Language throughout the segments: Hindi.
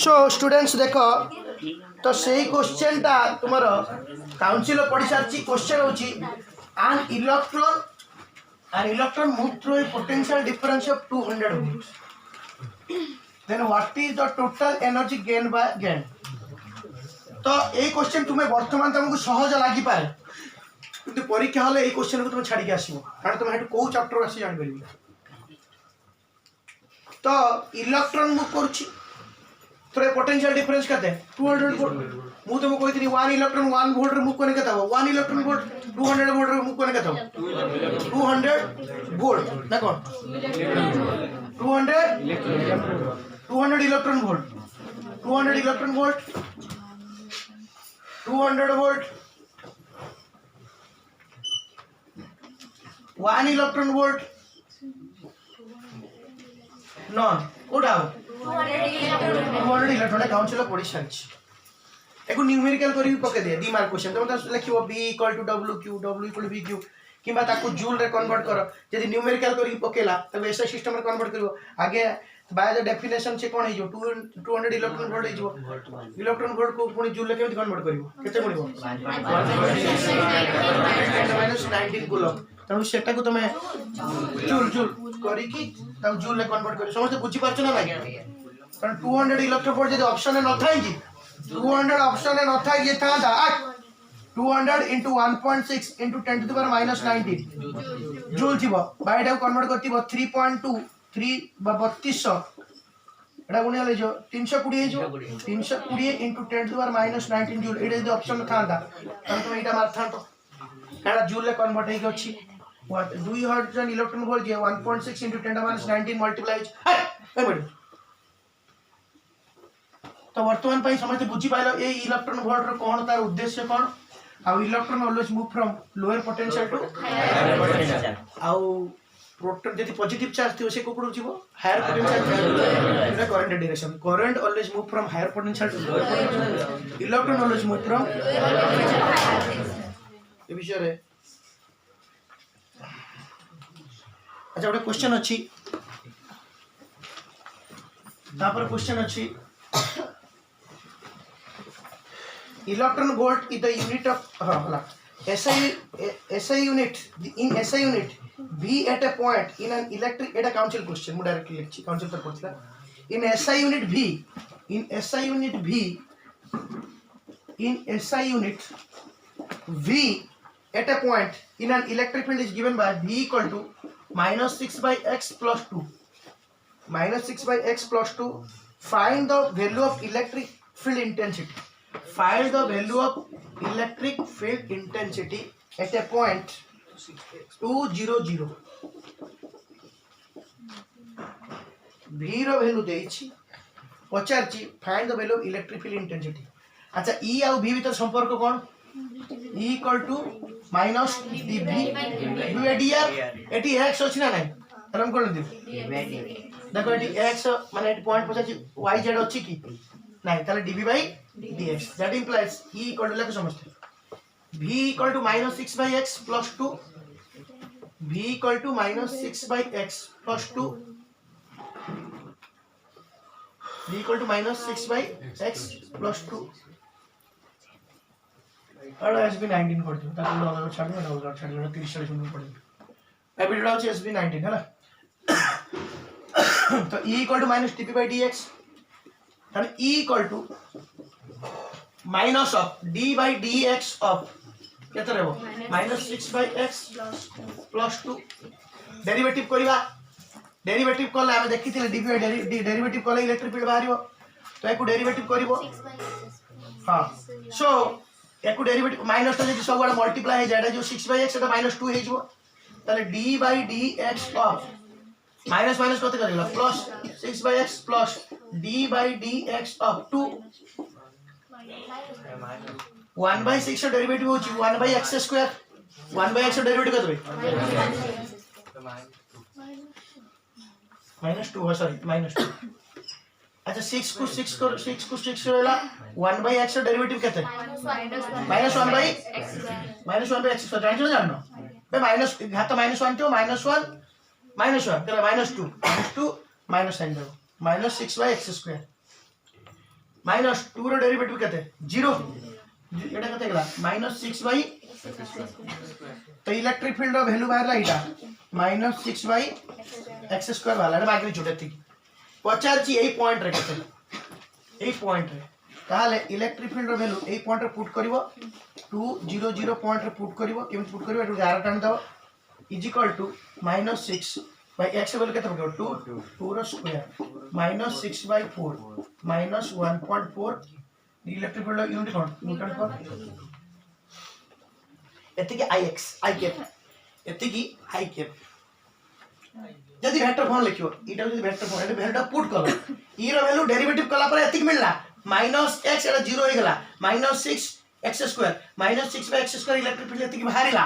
सो स्टूडेंट्स देखो तो सही क्वेश्चन टा तुमर काउंसिल पढ़ी सारी क्वेश्चन होची an electron moved through a potential difference of 200 volts, then what is the total energy gained by gain? तो ये क्वेश्चन तुम्हें वर्तमान तुमको सहज लगी पाए किंतु परीक्षा हले ये क्वेश्चन को तुम छाड़ी के आसीबो कारण तुम हेटु को चैप्टर आसी जान परिबो। तो इलेक्ट्रॉन मूव करूची थोड़े पोटेंशियल डिफरेंस कहते हैं 200 वोल्ट मु तुमको कोई थी 1 इलेक्ट्रॉन 1 वोल्ट रे मूव करने कहता हो 1 इलेक्ट्रॉन वोल्ट 200 वोल्ट रे मूव करने कहता हो 200 वोल्ट देखो 200 electron volt 200 electron volt 200 volt 1 electron volt non कोडा 200 इलेक्ट्रॉन काउंसिल पड़ी सारी एको न्यूमेरिकल करी पके दे दी मार्क क्वेश्चन तुम लिखिबो b = w q w = v q किबा ताको जूल रे कन्वर्ट करो यदि न्यूमेरिकल करी पकेला तबे ऐसा सिस्टम रे कन्वर्ट करिवो आगे बाय द डेफिनेशन से कोन हिजो 200 इलेक्ट्रॉन वोल्ट हिजो इलेक्ट्रॉन वोल्ट को पुनी जूल रे केमि कन्वर्ट करिवो केते पड़िबो -19 कूलम तनु सेटा को तमे जूल करी कि तब जूल रे कन्वर्ट करी समझते बुझी पारछ ना लागे कारण 200 इलेक्ट्रॉन वोल्ट यदि ऑप्शन में न थाई कि 200 ऑप्शन में न थाई ये था 200 into 1.6 into 10 to the power -19 joule थी बाय टाइम कन्वर्ट करती 3.2 3 3200 एटा गुणी ले जो 320 जो 320 into 10 to the power -19 joule it is the option था तब तुम एटा मार था तो एटा जूल रे कन्वर्ट हे अछि 200 इलेक्ट्रॉन वोल्ट जे 1.6 into 10 to the power -19 multiply तो वर्तमान पाई समझते बुझी पाइलो ए इलेक्ट्रॉन वोल्ट रो कोन तार उद्देश्य कोन आ electron always move from lower potential to higher potential आ प्रोटॉन जति पॉजिटिव चार्ज थियो से कोपडू जीवो हायर पोटेंशियल इट current direction current always move from higher potential to lower potential electron always move from ए विषय रे अच्छा ओटे क्वेश्चन अछि तापर क्वेश्चन अछि electron volt is the unit of SI unit in SI unit V at a point in an electric eta council question mu directly likchi council par pochla in SI unit V in SI unit V in SI unit V at a point in an electric field is given by V equal to -6/x plus 2 -6/x plus 2 find the value of electric field intensity find the value of electric field intensity at a point 200 v रो वैल्यू देछि पचारछि find the value of electric field intensity अच्छा e और v भीतर संपर्क कोन e = -dv dr at x अछि ना नै हम कोन दे देखो एटी x माने एटी पॉइंट पचारछि y z अछि कि नहीं ताले dv by dx that implies e equal to लेके समझते v equal to -6/x plus 2 v equal to -6/x plus 2 v equal to -6/x plus 2 और SB19 कर दियो ताकि डॉलर छाड़ दो 30 40 मिनट पड़े ए वीडियो होची SB19 है ना तो e equal to -dp by dx and e equal to minus of d by dx of केते रहबो -6/x plus 2 डेरिवेटिव करिवा डेरिवेटिव कले हम देखिथिले डेरिवेटिव कले इलेक्ट्रिक फील्ड बाहरिबो तो एको डेरिवेटिव करिवो हां सो एको डेरिवेटिव माइनस तो जदी सब वाला मल्टीप्लाई हे जाडा जो 6/x एटा -2 हे जिवो ताले d by dx of minus minus कते करिला plus 6/x plus d by dx of 2 1/6 derivative होची 1/x स्क्वायर 1/x डेरिवेटिव कते -2 सॉरी -2 अच्छा 6 को 6 होला 1/x डेरिवेटिव कते -1/x तो जाननो बे माइनस घात -1 तो -1 -1 करा -2 माइनस साइन देव माइनस 6/x² माइनस 2 रो डेरिवेटिव केते 0 एटा केते गला माइनस 6/x²। तो इलेक्ट्रिक फील्ड रो वैल्यू बाहरला एटा माइनस 6/x² वाला एटा मैग्नीट्यूड एति पचारची एई पॉइंट रे केते एई पॉइंट रे ताले इलेक्ट्रिक फील्ड रो वैल्यू एई पॉइंट रे पुट करिवो 2 0 0 पॉइंट रे पुट करिवो केम पुट करिवो एटु 11 टाइम दो is equal to minus 6/x value केते पकड़ो 2 रो square minus 6/4 minus 1.4 electric field unit कोन न्यूटन पर एति की ix i कैप एति की i कैप जदि वेक्टर फॉर्म लिखियो इटा जदि वेक्टर फॉर्म एटा वैल्यू पुट करो ई रो वैल्यू डेरिवेटिव कला पर एति मिलला माइनस x एटा 0 हो गेला minus 6x² minus 6/x² electric field एति की बाहरिला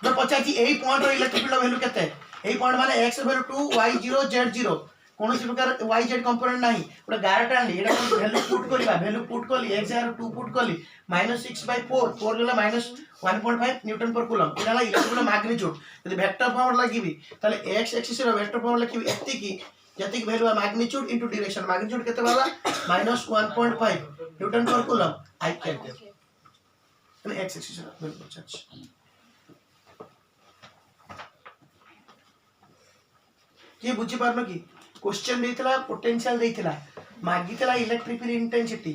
तो पचाची एई पॉइंट रो इलेक्ट्रिक फील्ड वैल्यू केते एई पॉइंट माने x वैल्यू 2 y0 z0 कोनोसी प्रकार yz कंपोनेंट नाही ओटा 11 टा एटा वैल्यू पुट करबा वैल्यू पुट करली x और 2 पुट करली माइनस 6/4 4 गेला माइनस 1.5 न्यूटन पर कूलम एटा ला इलेक्ट्रिक फील्ड मैग्नीट्यूड यदि वेक्टर फॉर्म लागिबी ताले x एक्सिस रो वेक्टर फॉर्म लिखिबी एति की जति की value magnitude into direction magnitude केते वाला minus 1.5 newton per coulomb i cap एने x एक्सिस रो वैल्यू चच ये बुझी पारनो की क्वेश्चन देइतला पोटेंशियल देइतला मागितला इलेक्ट्रिक फील्ड इंटेंसिटी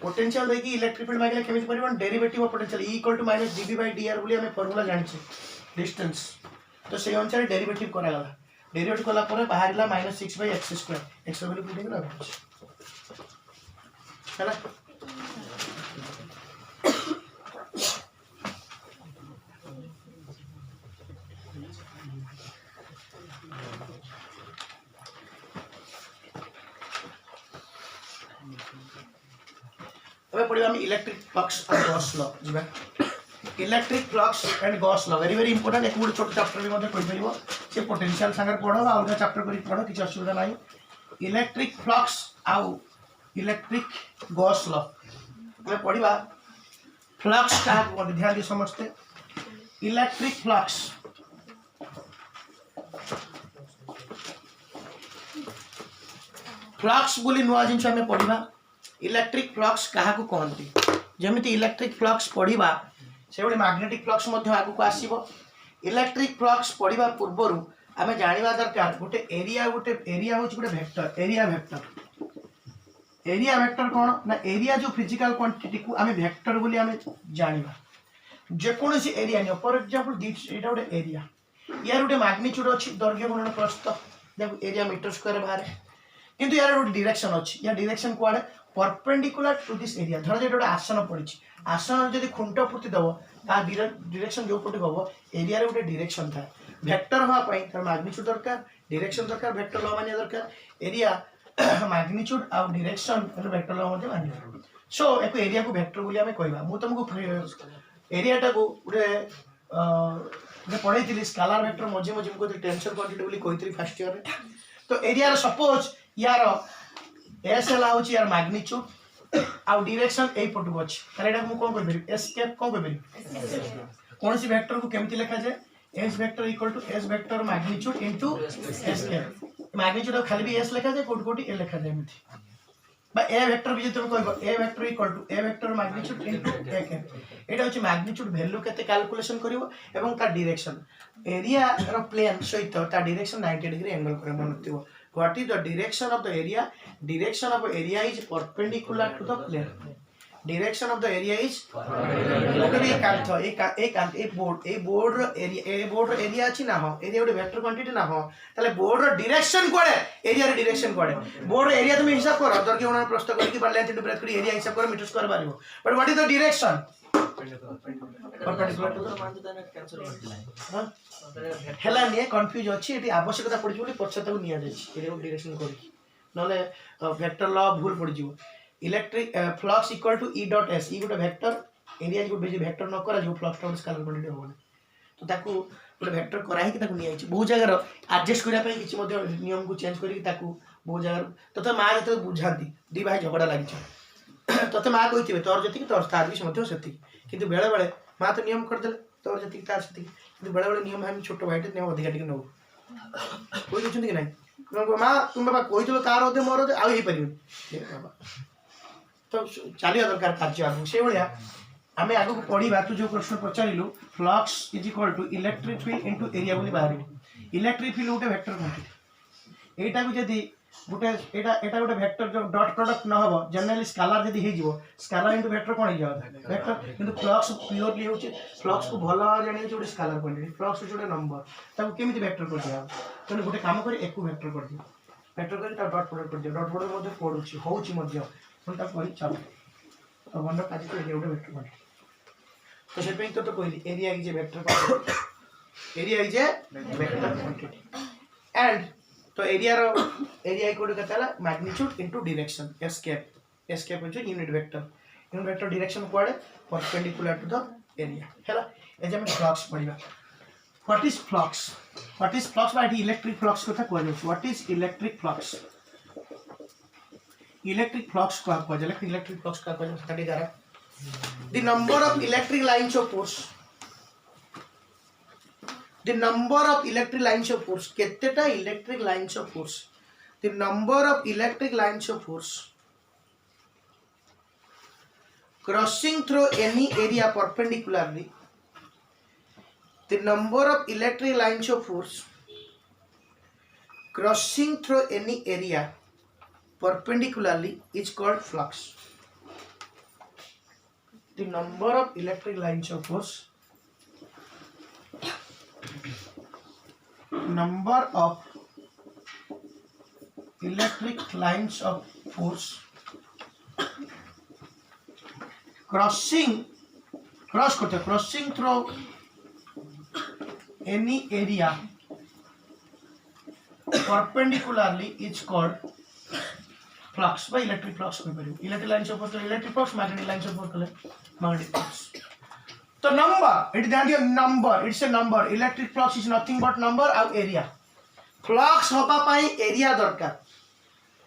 पोटेंशियल देकी इलेक्ट्रिक फील्ड मागिला केमिति परिबन derivative of potential E = -dv/dr बोली हमें फार्मूला जानि डिस्टेंस तो से अनुसार डेरिवेटिव करा गला डेरिवेटिव कला पर बाहरला -6/x² x वैल्यू पुट देला हैला अब पढ़िबा हम electric flux and Gauss law जिबा electric flux and Gauss law very important एक छोट चैप्टर भी मध्ये कहि परिबो से पोटेंशियल संगर पढो आ अलगा चैप्टर करि पढो किछ असुविधा नाही इलेक्ट्रिक फ्लक्स आउ इलेक्ट्रिक गॉस लॉ हम पढ़िबा फ्लक्स का मध्ये ध्यान दे समझते इलेक्ट्रिक फ्लक्स फ्लक्स बोली नुआ जिंस हमें पढ़िबा इलेक्ट्रिक फ्लक्स कहा को कहंती जेमिति इलेक्ट्रिक फ्लक्स पढ़िबा से गोटे मैग्नेटिक फ्लक्स मध्ये आगु को आसीबो इलेक्ट्रिक फ्लक्स पढ़िबा पूर्वरु हमें जानिबा दरकार गोटे एरिया होच गोटे वेक्टर एरिया वेक्टर कोन ना एरिया जो फिजिकल क्वांटिटी को हमें वेक्टर बोली हमें जानिबा जे कोनसी एरिया न फॉर एग्जांपल दिस एटा गोटे एरिया यार गोटे मैग्नीट्यूड अछि दैर्घ्य गुणन प्रस्थ देखो एरिया मीटर स्क्वायर बाहर किंतु यार गोटे डायरेक्शन अछि या डायरेक्शन कोआडे परपेंडिकुलर टू दिस एरिया धर जे गोटे आसन पड़ी आसन जदि खुंट फुटी दब ता डायरेक्शन जो पटे हम एरिया रे गोटे डायरेक्शन था वेक्टर हवा पई तर मैग्नीट्यूड दरकार डायरेक्शन दरकार वेक्टर लॉ मानिया दरकार एरिया मैग्नीट्यूड आ डायरेक्शन वेक्टर लॉ मध्ये मानिया सो एको एरिया को वेक्टर बोली हमें कहबा मु तुमको एरिया टा को गोटे जे पढैतिली स्केलर वेक्टर मजे मजे को टेंशन क्वांटिटी बोली कहितरी फर्स्ट ईयर रे तो एरिया रे सपोज यार एस एला होची यार मैग्नीट्यूड आ डायरेक्शन ए पटु अछि ताले एटा मु कोन कर बरि एस कैप कोन कर बरि कोन सी वेक्टर को केमति लिखा जाय S vector equal to S vector magnitude into S cap magnitude खाली भी एस लिखा जाय कोट कोटी ए लिखा जाय एमति बा ए वेक्टर भी तुम कहबो A vector equal to A vector magnitude into A cap एटा होची मैग्नीट्यूड वैल्यू केते कैलकुलेशन करिवो एवं ता डायरेक्शन एरिया रो प्लेन सहित ता डायरेक्शन 90 डिग्री एंगल करे मनथिवो What is the direction of the area? Direction of the area is perpendicular to the plane. Direction of the area is board area अछि ना हो एरिया गोटे वेक्टर क्वांटिटी ना हो ताले बोर्ड रो डायरेक्शन कोडे एरिया रो डायरेक्शन कोडे बोर्ड रो एरिया तुम हिसाब करो दैर्घ्य गुणन प्रस्थ करके बार लेंथ इनटू ब्रेथ करी एरिया हिसाब करो मीटर स्क्वायर बारिबो but what is the direction perpendicular to the हेला निये कंफ्यूज अछि एटी आवश्यकता पड़ि बोली पछता को निया जाछि एरिया डायरेक्शन करी नले वेक्टर लॉ भूल पड़ि जिवो electric flux equal to E dot S E गोटे वेक्टर एरिया जो बेजी वेक्टर न करा जो फ्लक्स टा स्केलर क्वांटिटी होबो तो ताकू गोटे वेक्टर करा ही कि ताकू निया जाछि बहुत जगह एडजस्ट करिया पई किछि मध्ये नियम को चेंज करी कि ताकू बहुत जगह तो मा जते बुझांती दी भाई झगड़ा लागि छ तते मा कहिथिबे तोर जति कि तोर तार भी मध्ये सेति किंतु बेले बेले मा तो नियम कर देले तोर जति तार सेति किंतु बेले बेले नियम हम छोटो भाईटे ने अधिका टिक नौ कोई बुझुंती कि नहीं माँ तुम बाबा कही तार होते मोर होते आई पार तो चलिया दरकार कार्य आगे से भाया आम आग को पढ़ा तू जो प्रश्न पचारू flux is equal to electric field into area बोली बाहर इलेक्ट्रिक फील्ड गोटे वेक्टर क्वांटिटी एटा को जदी गोटे एटा गोटे वेक्टर जो डॉट प्रोडक्ट न हो जनरली स्केलर जदी हे जिवो स्केलर इनटू वेक्टर कोन हे जावता वेक्टर किंतु फ्लक्स प्योरली होची फ्लक्स को भलो जानि गोटे स्केलर क्वांटिटी फ्लक्स होची गोटे नंबर ताको केमिति वेक्टर कर दिया तने गोटे काम करी एको वेक्टर कर दियो वेक्टर करी ता डॉट प्रोडक्ट कर दियो डॉट प्रोडक्ट मध्ये पडुची होउची मध्ये हम ता करी चलो तो वन काजी तो एरिया गोटे वेक्टर क्वांटिटी तो से पे तो कहली area is a vector quantity area is a vector quantity and तो एरिया इक्वल टू कहता है magnitude into direction S cap is unit vector direction कोड़े परपेंडिकुलर टू द एरिया हैला एजे हम फ्लक्स पढ़िबा what is flux by electric flux कथा कहै व्हाट इज इलेक्ट्रिक फ्लक्स को इलेक्ट्रिक फ्लक्स का कहै स्टडी करा the number of electric lines of force the number of electric lines of force केतेटा electric lines of force the number of electric lines of force crossing through any area perpendicularly the number of electric lines of force crossing through any area perpendicularly is called flux the number of electric lines of force number of electric lines of force crossing through any area perpendicularly is called flux by electric flux electric lines of force electric flux magnetic lines of force magnetic flux तो नंबर इट ध्यान दियो number it's a number electric flux is nothing but number आउ एरिया फ्लक्स होबा पई एरिया दरकार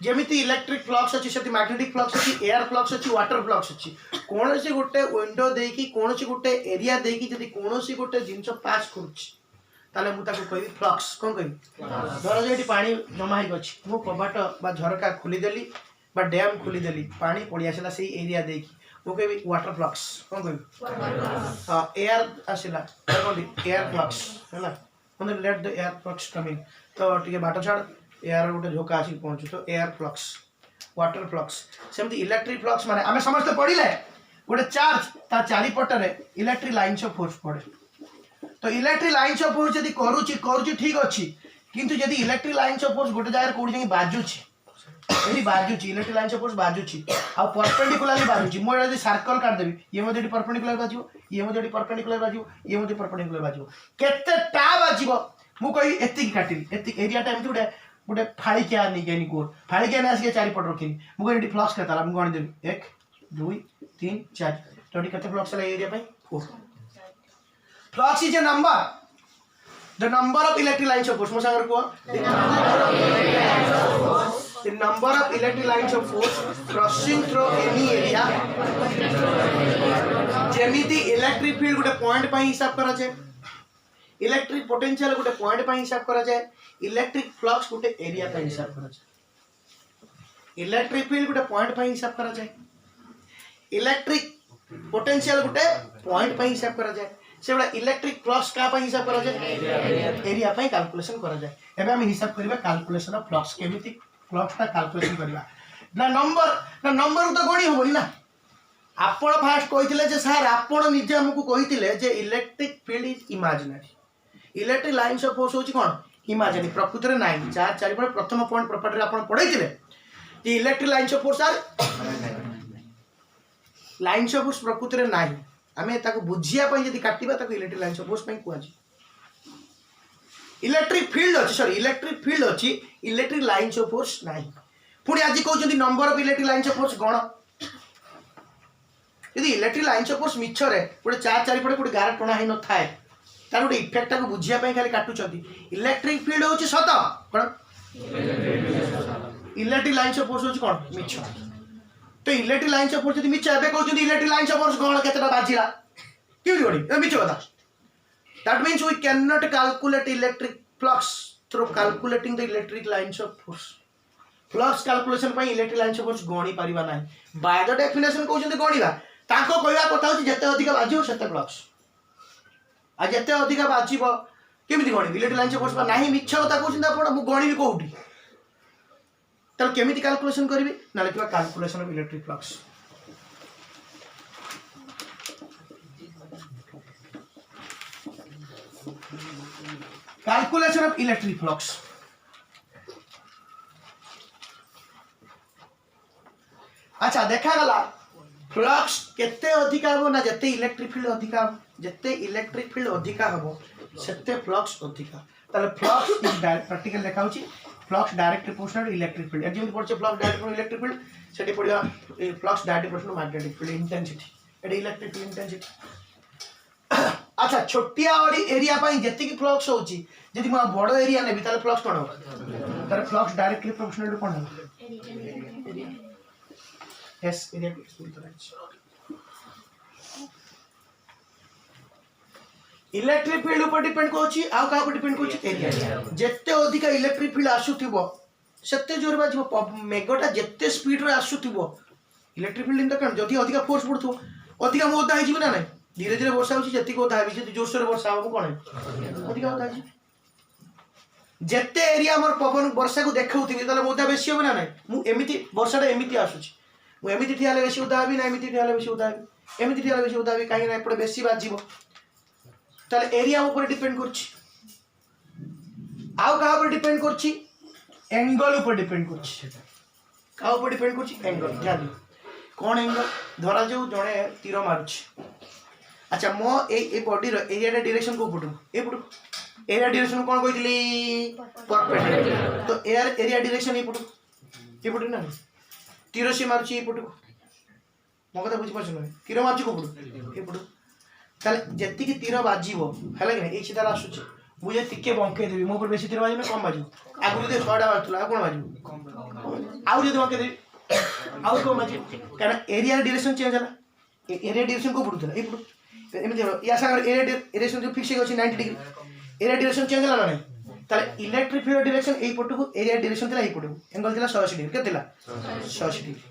जेमिति इलेक्ट्रिक फ्लक्स अछि सेति मैग्नेटिक फ्लक्स अछि एयर फ्लक्स अछि वाटर फ्लक्स अछि कोनोसी गोटे विंडो देकी कोनोसी गोटे एरिया देकी जदि कोनोसी गोटे जिंस पास करूछि ताले मु ताको कहबी फ्लक्स कोन कहबी धर जेटी पानी जमा हेइ अछि मु कबाट बा झरका खुली देली बा डैम खुली देली पानी पड़ी आसला सेही एरिया देकी ओके भी वाटर फ्लक्स कौन कोई हां एयर आसिला कोन एयर फ्लक्स हैला मतलब लेट द एयर फ्लक्स कम इन तो टिके बाटा छाड़ एयर गोटे झोका आसी पहुंचु तो एयर फ्लक्स वाटर फ्लक्स सेमति इलेक्ट्रिक फ्लक्स माने हमें समस्त पढिले गोटे चार्ज ता चारि पटरे इलेक्ट्रिक लाइन्स ऑफ फोर्स पड़े तो इलेक्ट्रिक लाइन्स ऑफ फोर्स यदि करूची ठीक अछि किंतु यदि इलेक्ट्रिक लाइन्स ऑफ फोर्स गोटे जगह कोडी जंगी बाजुची यदि बाजुची इलेक्ट्रिक लाइन्स ऑफ फोर्स बाजुची आ परपेंडिकुलरली बाजुची मो यदि सर्कल काट देबी ये मध्ये परपेंडिकुलर बाजियो ये मध्ये परपेंडिकुलर बाजियो ये मध्ये परपेंडिकुलर बाजियो केते टा बाजिबो मु कहि एतिक काटिली एतिक एरिया टाइम टुडे गोटे फाड़ी क्या नहीं गनी गोल फाड़ी क्या आसिक चारि पट रखी मुझे ये फ्लक्स कहता मुझे गणी देवी 1 2 3 4 तो केते फ्लक्स है एरिया पे 4 flux is A number the number of electric lines of force मो सांगर को the number of electric lines of force crossing through any area जेमिति इलेक्ट्रिक फील्ड गोटे पॉइंट पे हिसाब करा जाए इलेक्ट्रिक पोटेंशियल गोटे पॉइंट पे हिसाब करा जाए इलेक्ट्रिक फ्लक्स गोटे एरिया पे हिसाब करा जाए इलेक्ट्रिक फील्ड गोटे पॉइंट पे हिसाब करा जाए इलेक्ट्रिक पोटेंशियल गोटे पॉइंट पे हिसाब करा जाए से बड़ा इलेक्ट्रिक फ्लक्स का पे हिसाब करा जाए एरिया पे कैलकुलेशन करा जाए एबे हम हिसाब करबा कैलकुलेशन ऑफ फ्लक्स केमिति फ्लक्स का कैलकुलेशन करबा ना नंबर तो गणी होबनी ना आपण फास्ट कहिथिले जे सर आपण निजे हमकु कहिथिले जे electric field is imaginary electric lines of force होची कोन इमेजिनरी प्रकृति रे नाही चार पर प्रथम पॉइंट प्रॉपर्टी रे आपण पढैथिले जे electric lines of force are lines of force प्रकृति रे नाही आमे ताको बुझिया पई जदी काटिबा ताको इलेक्ट्रिक लाइन्स ऑफ फोर्स पई कुआजी इलेक्ट्रिक फील्ड अछि सॉरी इलेक्ट्रिक फील्ड अछि इलेक्ट्रिक लाइन्स ऑफ फोर्स नाही पुणी आज कहउछन्ती number of electric lines of force गण यदि इलेक्ट्रिक लाइन्स ऑफ फोर्स मिछरे गोटे चारि पटे गोटे गार टणा हे न थाए तार गोटे इफेक्ट को बुझिया पई खाली काटुछन्ती इलेक्ट्रिक फील्ड होछि सत कोन इलेक्ट्रिक लाइन्स ऑफ फोर्स होछि कोन मिछ तो इलेक्ट्रिक लाइन्स ऑफ फोर्स यदि मिछ एबे कहउछन्ती इलेक्ट्रिक लाइन्स ऑफ फोर्स गण केतेटा बाजिला क्यों जोडी ए मिछ कथा that means we can not calculate electric flux through calculating the electric lines of force. Flux calculation ପାଇଁ electric lines of force गणी परिबा नाही by the definition कहउछन गणीबा ताको कहवा कथा होची जते अधिक बाजियो सेते फ्लक्स आ जते अधिक बाजिबो केमिति गणी इलेक्ट्रिक लाइन्स ऑफ फोर्स नाही मिछ कथा कहउछन आपण मु गणीबी कोउठी तल केमिति कैलकुलेशन करबी ना लिखबा calculation of electric flux calculation of electric flux अच्छा देखा गला फ्लक्स केते अधिका हो ना जते इलेक्ट्रिक फील्ड अधिका जते इलेक्ट्रिक फील्ड अधिका हो सेते फ्लक्स अधिका ताले फ्लक्स इज डायरेक्ट प्रैक्टिकल देखा होची flux direct proportional to electric field example पड़छ flux direct to electric field सेठी पड़िया flux direct proportional to magnetic field intensity एडी इलेक्ट्रिक फील्ड इंटेंसिटी अच्छा छोटिया वाली एरिया पाई जति की फ्लक्स होची जति म बड़ एरिया नेबी ताले फ्लक्स कोन हो ताले फ्लक्स डायरेक्टली प्रोपोर्शनल टू कोन हो yes एरिया को एक्सप्लेन कराइछ इलेक्ट्रिक फील्ड ऊपर डिपेंड कोची आउ का ऊपर डिपेंड कोची एरिया जत्ते अधिक इलेक्ट्रिक फील्ड आसुथिबो सेते जोर बाजिबो मेगाटा जत्ते स्पीड रे आसुथिबो इलेक्ट्रिक फील्ड इन द कन जति अधिक फोर्स पड़थो अधिक मोदा हिजि ना नै धीरे धीरे वर्षा होची जति को ओदा हिजि जोर से वर्षा हो कोन अधिक ओदा हिजि जत्ते एरिया हमर पवन वर्षा को देखाउथिबी तले मोदा बेसी हो ना नै मु एमिति वर्षाटा एमिति आसुची मु एमिति ठियाले बेसी उदा हबी ना एमिति ठियाले बेसी उदा हबी एमिति ठियाले बेसी उदा हबी काहे ना एपडे बेसी बाजिबो ताले एरिया ऊपर डिपेंड करछि आउ का ऊपर डिपेंड करछि एंगल ऊपर डिपेंड करछि का ऊपर डिपेंड करछि एंगल जानि कोन एंगल धरा जो जणे तीर मारुछि अच्छा मो ए बॉडी रो एरिया डायरेक्शन को पटु ए पटु एरिया डायरेक्शन कोन कहितली परपेंडिकुलर तो एरिया डायरेक्शन ए पटु ना तीर से मारुछि ए पटु मो कथा बुझि पाछन तीर मारुछि को पटु ए पटु ताले जति की तीर बाजीबो हला कि ए सीधा आसुछि मु जे टिके बंके देबी मो पर बेसी तीर बाजी ना कम बाजी आगु जे 6टा बाजतला कोन बाजी आउ जे बंके देबी आउ को बाजी कारण एरिया डायरेक्शन चेंज हला एरिया डायरेक्शन को पडुतला ए पडु एमे देखो या सागर एरिया डायरेक्शन जो फिक्स होछि 90 डिग्री एरिया डायरेक्शन चेंज हला ना ताले इलेक्ट्रिक फील्ड डायरेक्शन ए पटु को एरिया डायरेक्शन तला ए पटु एंगल तला 180 डिग्री के तला 180 डिग्री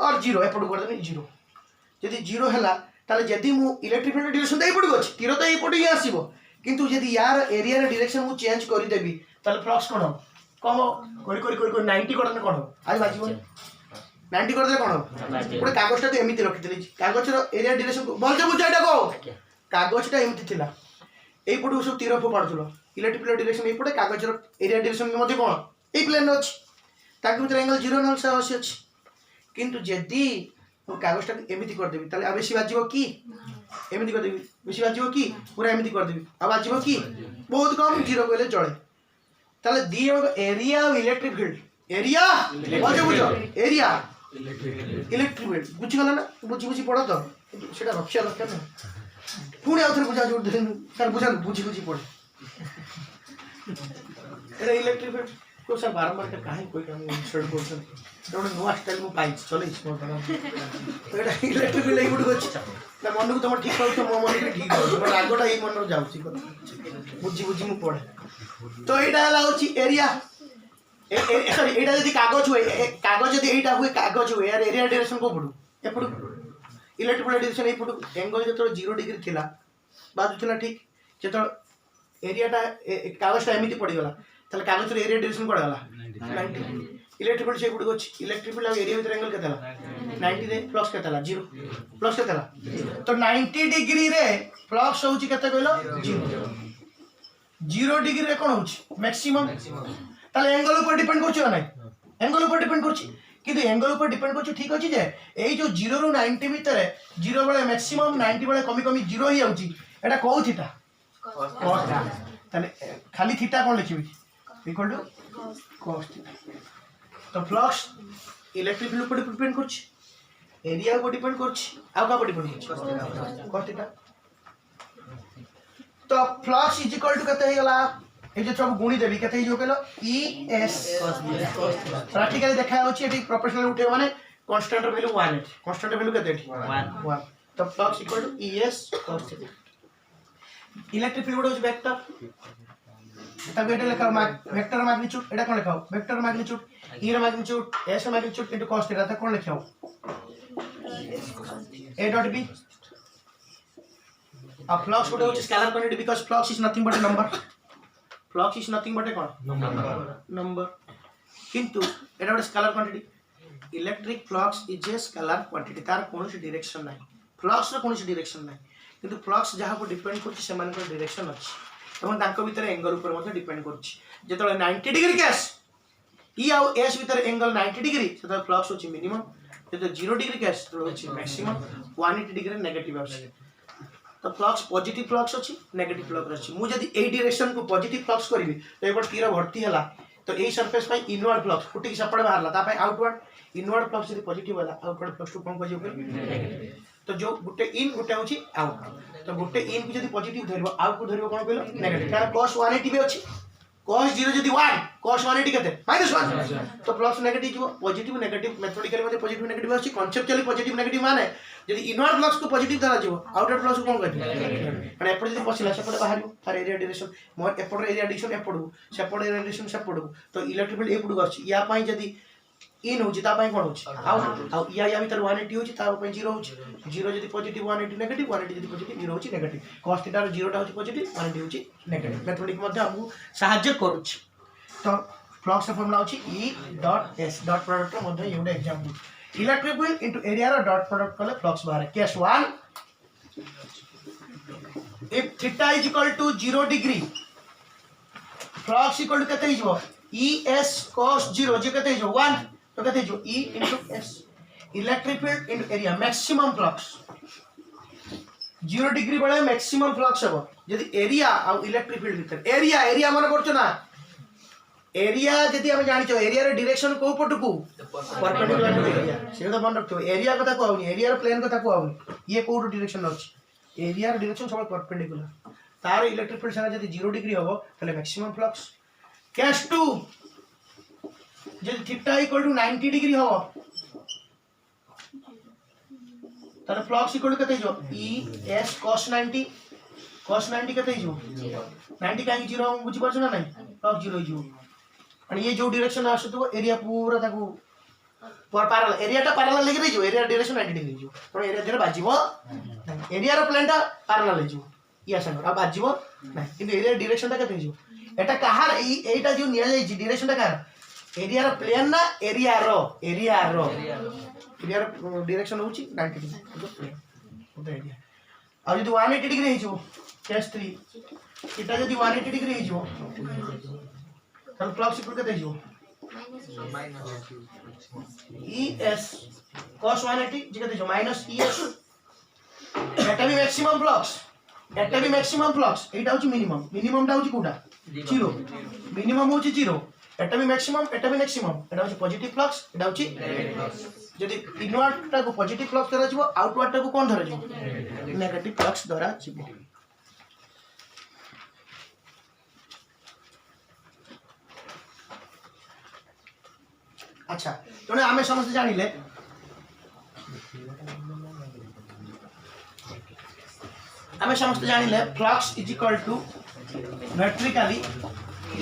और 0 ए पटु कर देनी 0 यदि 0 हला ताले जदी मु इलेक्ट्रिक फील्ड डायरेक्शन दे पडु अछि तीर तो ए पटु ही आसीबो किंतु यदि यार एरिया डायरेक्शन मु चेंज करि देबी ताले फ्लक्स कोन हो कम कोइ 90 करने कोन हो आज बाजिबो 90 कर दे कोन हो पुरे कागजटा तो एमिति रखितली कागज रो एरिया डायरेक्शन को बोलते बुझाइटा को कागजटा एमिति थिला ए पटु सब तीर फोपाडुलो इलेक्ट्रिक फील्ड डायरेक्शन ए पटे कागज रो एरिया डायरेक्शन मध्ये कोन ए प्लेन अछि ताकि भीतर एंगल 0 नल से अछि किंतु यदि कागजटा एमिति कर देबी ताले आ बेसी बाजिबो की एमिति कर देबी बेसी बाजिबो की पूरा एमिति कर देबी आ बाजिबो की बहुत कम 0 कहले चले ताले the area of electric field area बुझो बुझो एरिया इलेक्ट्रिक फील्ड बुझी गला ना बुझी बुझी पड़ो तो सेटा रक्षा दरकार ना पुणी आउथरे बुझा जोड़ दे सर बुझा बुझी बुझी पड़े एरे इलेक्ट्रिक फील्ड को सर बारंबार का काहे कोई काम इंसर्ट करछन जोडे नुवा स्टाइल मु पाइ चले इसमो तो एटा इलेक्ट्रिक फील्ड एगुड गछ ना मन को तुम ठीक कहू तो मो मन के ठीक हो मोर आगोटा ए मन जाउची बुझी बुझी मु पड़े तो एटा हला होची एरिया सॉरी एटा यदि कागज हुए कागज यदि एटा हुए कागज हुए यार एरिया डायरेक्शन को पडू एपडू इलेक्ट्रिक फील्ड डायरेक्शन ए पडू एंगल जतो 0 डिग्री थिला बाजू थिला ठीक जतो एरियाटा कागजटा एमिति पड़ी गला ताले कागज रे एरिया डायरेक्शन पड़ गला 90 इलेक्ट्रिक फील्ड से पडू अछि इलेक्ट्रिक फील्ड एरिया भीतर एंगल केतला 90 रे फ्लक्स केतला 0 फ्लक्स केतला तो 90 डिग्री रे फ्लक्स होउची केते कहलो 0 डिग्री रे कोन होउची मैक्सिमम ताले एंगल ऊपर डिपेंड करछ ना एंगल ऊपर डिपेंड करछ किंतु एंगल ऊपर डिपेंड करछ ठीक अछि जे एई जो 0 रो 90 भीतर 0 बेले मैक्सिमम 90 बेले कमी कमी 0 ही आउची एटा कोउ थीटा cos थीटा ताले खाली थीटा कोन लिखिबी इक्वल टू cos थीटा तो फ्लक्स इलेक्ट्रिक फील्ड ऊपर डिपेंड करछ एरिया ऊपर डिपेंड करछ आ का ऊपर डिपेंड करछ cos थीटा तो फ्लक्स इज इक्वल टू कते हे गला ए जे सब गुणी देबी कते जो केलो ई एस प्रैक्टिकली देखा होची एटी प्रोपोर्शनल उठे माने कांस्टेंट वैल्यू 1 कांस्टेंट वैल्यू कते 1 तो flux equal to E S cos theta electric field गोटे वेक्टर ताको एटा लिखाओ वेक्टर मैग्नीट्यूड एटा कोन लिखाओ वेक्टर मैग्नीट्यूड ई रो मैग्नीट्यूड एस रो मैग्नीट्यूड इनटू cos थीटा ताको कोन लिखाओ a डॉट b अब फ्लक्स गोटे होची scalar quantity because flux is nothing but a number flux is nothing but a कोन नंबर किंतु एटा गोटे scalar quantity electric flux is a scalar quantity तार कोनोसी डायरेक्शन नाही फ्लक्स रो कोनोसी डायरेक्शन नाही किंतु फ्लक्स जहाँ को डिपेंड करछि सेमान को डायरेक्शन अछि एवं तांको भीतर एंगल ऊपर मध्ये डिपेंड करछि जेतले 90 डिग्री केस ई आ एस भीतर एंगल 90 डिग्री सेता फ्लक्स होछि मिनिमम जेते 0 डिग्री केस तो होछि मैक्सिमम 180 डिग्री नेगेटिव अछि तो फ्लक्स पॉजिटिव फ्लक्स अछि नेगेटिव फ्लक्स अछि मु जदी ए डायरेक्शन को पॉजिटिव फ्लक्स करबी तो एबड तीर भर्ती हला तो ए सरफेस पई इनवर्ड फ्लक्स फुटी सपड बाहरला ता पई आउटवर्ड इनवर्ड फ्लक्स जदी पॉजिटिव होला आउटवर्ड फ्लक्स टू कोन को जेबे नेगेटिव तो जो गुटे इन गुटे होची आउट तो गुटे इन को जदी पॉजिटिव धरबो आउट को धरबो कोन कहलो नेगेटिव कारण cos 180 भी अछि cos 0 जदी 1 cos 180 केते -1 तो प्लस नेगेटिव जो पॉजिटिव नेगेटिव मैथमेटिकली मध्ये पॉजिटिव नेगेटिव अछि कांसेप्चुअली पॉजिटिव नेगेटिव माने जदी इनवर्ड फ्लक्स को पॉजिटिव धरा जिवो आउटवर्ड फ्लक्स को कोन कहते माने एपड जदी पसिला सेपड बाहर तार एरिया डायरेक्शन मोर एपड एरिया डायरेक्शन एपड सेपड एरिया डायरेक्शन सेपड तो इलेक्ट्रिक फील्ड एपड अछि या पई जदी इन होची ता पई कोन होची आउट आउ या भीतर 180 होची ता पई 0 होची 0 जदी पॉजिटिव 180 नेगेटिव 180 जदी पॉजिटिव 0 होची नेगेटिव cos थीटा रो 0 टा होची पॉजिटिव 180 होची नेगेटिव मैथमेटिक मध्ये हमहु सहाय्य करूची तो फ्लक्स फॉर्मूला होची E dot S dot product रो मध्ये एवडे example electric field into area रो डॉट प्रोडक्ट कले फ्लक्स बाहर case 1 if theta is equal to 0 degree flux equal to केते हिजो ES cos 0 जे केते हिजो 1 तो कहते जो E into S electric field into area maximum flux 0 degree बळे मैक्सिमम फ्लक्स हबो जदी एरिया आ इलेक्ट्रिक फील्ड भीतर एरिया एरिया मन करछो ना एरिया जदी हम जानि छ एरिया रे डायरेक्शन को पटु को परपेंडिकुलर टू एरिया से तो मन रखतो एरिया कथा को आउनी एरिया रे प्लेन कथा को आउनी ये को डायरेक्शन अछि एरिया रे डायरेक्शन सब परपेंडिकुलर तार इलेक्ट्रिक फील्ड सारा जदी 0 डिग्री हबो तले मैक्सिमम फ्लक्स केस 2 जब थीटा इक्वल टू 90 डिग्री हो तार फ्लक्स इक्वल टू कते जो E S cos 90 कते जो 90 काहे 0 बुझी परछ ना नहीं फ्लक्स 0 जो आणि ये जो डायरेक्शन आसतो एरिया पूरा ताको पर पैरेलल एरिया टा पैरेलल लेके जो एरिया डायरेक्शन 90 डिग्री जो तो एरिया देरे बाजिबो एरिया रो प्लेन टा पैरेलल जो या संग आ बाजिबो नहीं किंतु एरिया डायरेक्शन टा कते जो एटा कहार एटा जो निया जाई डायरेक्शन टा कहार एरिया रो प्लेन ना एरिया रो डायरेक्शन होची 90 डिग्री तो प्लेन तो एरिया आ जदी 180 डिग्री हिजो केस 3 एटा जदी 180 डिग्री हिजो तब फ्लक्स इक्वल केते हिजो ES cos 180 जे केते हिजो माइनस ES एटा भी मैक्सिमम फ्लक्स एटा होची मिनिमम टा होची कोटा 0 मिनिमम होची 0 एटा भी मैक्सिमम एटा होची पॉजिटिव फ्लक्स एटा होची नेगेटिव फ्लक्स जदी इनवर्ड टा को पॉजिटिव फ्लक्स धरा जिवो आउटवर्ड टा को कोन धरा जिवो नेगेटिव फ्लक्स धरा जिवो अच्छा तने आमे समस्त जानिले flux is equal to metrically